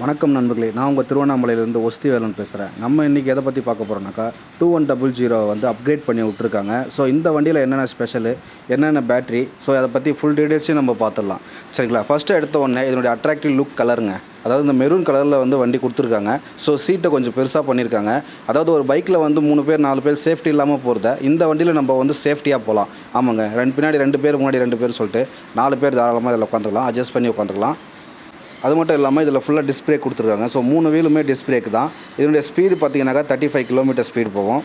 வணக்கம் நண்பர்களே, நான் உங்கள் திருவண்ணாமலையிலேருந்து ஒஸ்தி வேலன் பேசுகிறேன். நம்ம இன்றைக்கி எதை பற்றி பார்க்க போகிறோம்னாக்கா 2100 வந்து அப்கிரேட் பண்ணி விட்ருக்காங்க. ஸோ இந்த வண்டியில் என்னென்ன ஸ்பெஷலு, என்னென்ன பேட்ரி, ஸோ அதை பற்றி ஃபுல் டீட்டெயில்ஸையும் நம்ம பார்த்துடலாம். சரிங்களா? ஃபஸ்ட்டு எடுத்த உடனே இதனுடைய அட்ராக்டிவ் லுக் கலருங்க. அதாவது இந்த மெரூன் கலரில் வந்து வண்டி கொடுத்துருக்காங்க. ஸோ சீட்டை கொஞ்சம் பெருசாக பண்ணியிருக்காங்க. அதாவது ஒரு பைக்கில் வந்து 3 பேர் 4 பேர் சேஃப்டி இல்லாமல் போகிறத இந்த வண்டியில் நம்ம வந்து சேஃப்டியாக போகலாம். ஆமாங்க, பின்னாடி 2 பேர், முன்னாடி 2 பேர் சொல்லிட்டு 4 பேர் தாராளமாக இதில் உட்காந்துக்கலாம், அட்ஜஸ்ட் பண்ணி உட்காந்துக்கலாம். அது மட்டும் இல்லாமல் இதில் ஃபுல்லாக டிஸ்க் பிரேக் கொடுத்துருக்காங்க. ஸோ 3 வீலுமே டிஸ்க் பிரேக் தான். இதனுடைய ஸ்பீடு பார்த்தீங்கன்னாக்கா 35 கிலோமீட்டர் ஸ்பீடு போகும்.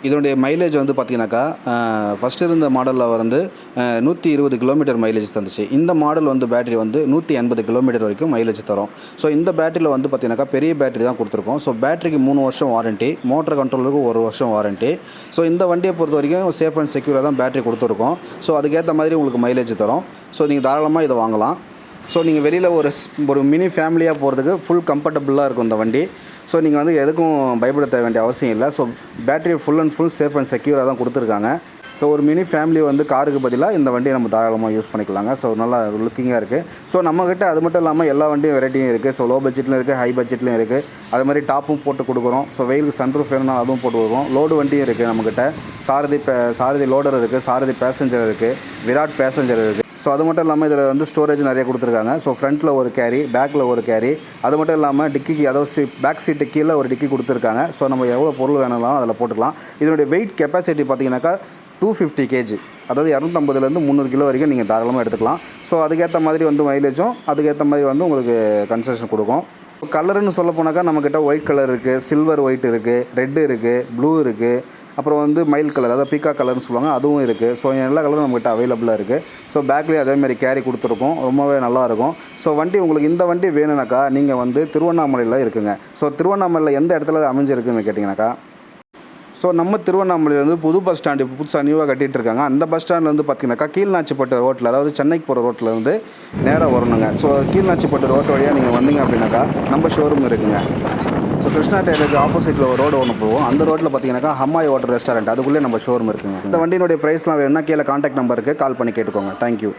இதனுடைய மைலேஜ் வந்து பார்த்தீங்கன்னாக்கா ஃபஸ்ட்டு இருந்த மாடலில் வந்து 120 கிலோமீட்டர் மைலேஜ் தந்துச்சு. இந்த மாடல் வந்து பேட்டரி வந்து 180 கிலோமீட்டர் வரைக்கும் மைலேஜ் தரும். ஸோ இந்த பேட்டரியில் வந்து பார்த்தீங்கன்னாக்கா பெரிய பேட்டரி தான் கொடுத்துருக்கோம். ஸோ பேட்டரிக்கு 3 வருஷம் வாரண்ட்டி, மோட்டர் கண்ட்ரோலுக்கு 1 வருஷம் வாரண்ட்டி. ஸோ இந்த வண்டியை பொறுத்த வரைக்கும் சேஃப் அண்ட் செக்யூராக தான் பேட்டரி கொடுத்துருக்கோம். ஸோ அதுக்கேற்ற மாதிரி உங்களுக்கு மைலேஜ் தரும். ஸோ நீங்கள் தாராளமாக இதை வாங்கலாம். ஸோ நீங்கள் வெளியில் ஒரு மினி ஃபேமிலியாக போகிறதுக்கு ஃபுல் கம்ஃபர்டபுளாக இருக்கும் இந்த வண்டி. ஸோ நீங்கள் வந்து எதுக்கும் பயப்பட வேண்டிய அவசியம் இல்லை. So battery full and full safe and செக்யூராக தான் கொடுத்துருக்காங்க. ஸோ ஒரு மினி ஃபேமிலி வந்து காருக்கு பதிலாக இந்த வண்டியை நம்ம தாராளமாக யூஸ் பண்ணிக்கலாங்க. ஸோ நல்லா லுக்கிங்காக இருக்குது. ஸோ நம்மக்கிட்ட அது மட்டும் இல்லாமல் எல்லா வண்டியும் வெரைட்டியும் இருக்குது. ஸோ லோ பட்ஜெட்லையும் இருக்குது, ஹை பட்ஜெட்லையும் இருக்குது. அது மாதிரி டாப்பும் போட்டு கொடுக்குறோம். ஸோ வெயிலுக்கு சன்ரூஃப் வேணும்னா அதுவும் போட்டு கொடுக்குறோம். லோடு வண்டியும் இருக்குது நம்மக்கிட்ட. சாரதி லோடர் இருக்குது, சாரதி பேசஞ்சர் இருக்குது, விராட் பேசஞ்சர் இருக்குது. ஸோ அது மட்டும் இல்லாமல் இதில் வந்து ஸ்டோரேஜ் நிறைய கொடுத்துருக்காங்க. ஸோ ஃப்ரண்ட்டில் ஒரு கேரி, பேக்கில் ஒரு கேரி. அது மட்டும் இல்லாமல் டிக்கிக்கு, அதாவது பேக் சீட்டு கீழே ஒரு டிக்கி கொடுத்துருக்காங்க. ஸோ நம்ம எவ்வளோ பொருள் வேணாலும் அதில் போட்டுக்கலாம். இதனுடைய வெயிட் கெப்பாசிட்டி பார்த்தீங்கன்னாக்கா 250 kg, அதாவது 250லேருந்து 300 கிலோ வரைக்கும் நீங்கள் தாராளமாக எடுத்துக்கலாம். ஸோ அதுக்கேற்ற மாதிரி வந்து மைலேஜும் அதுக்கேற்ற மாதிரி வந்து உங்களுக்கு கன்செஷன் கொடுக்கும். கலருன்னு சொல்ல போனாக்கா நம்மக்கிட்ட ஒயிட் கலர் இருக்குது, சில்வர் ஒயிட் இருக்குது, ரெட்டு இருக்குது, ப்ளூ இருக்குது, அப்புறம் வந்து மைல் கலர், அதாவது பீக்கா கலர்னு சொல்லுவாங்க, அதுவும் இருக்குது. ஸோ எல்லா கலரும் நம்மகிட்ட அவைலபிளாக இருக்குது. ஸோ பேக்லேயே அதேமாதிரி கேரி கொடுத்துருக்கோம், ரொம்பவே நல்லாயிருக்கும். ஸோ இந்த வண்டி வேணும்னாக்கா நீங்கள் வந்து திருவண்ணாமலையில் இருக்குங்க. ஸோ திருவண்ணாமலையில் எந்த இடத்துல அமைஞ்சிருக்குன்னு கேட்டிங்கனாக்கா, ஸோ நம்ம திருவண்ணாமலையிலேருந்து புது பஸ் ஸ்டாண்டு புதுசாக நியூவாக கட்டிகிட்டு இருக்காங்க. அந்த பஸ் ஸ்டாண்ட்லேருந்து பார்த்தீங்கன்னாக்கா கீழ்நாச்சிப்பட்டு ரோட்டில், அதாவது சென்னைக்கு போகிற ரோட்டிலேருந்து நேராக வரணுங்க. ஸோ கீழ்நாச்சிப்பட்டு ரோட்டு வழியாக நீங்கள் வந்தீங்க அப்படின்னாக்கா நம்ம ஷோரூம் இருக்குங்க. ஸோ கிருஷ்ணா டெய்லருக்கு ஆப்போசிட்டில் ஒரு ரோடு ஒன்று போவோம். அந்த ரோட்டில் பார்த்தீங்கன்னாக்கா ஹம்மாய் ஹோட்டல் ரெஸ்டாரண்ட், அதுக்குள்ளே நம்ம ஷோரூம் இருக்குங்க. இந்த வண்டியினுடைய ப்ரைஸ்லாம் வேணும்னா கீழே கான்டாக்ட் நம்பருக்கு கால் பண்ணி கேட்டுக்கோங்க. தேங்க்யூ.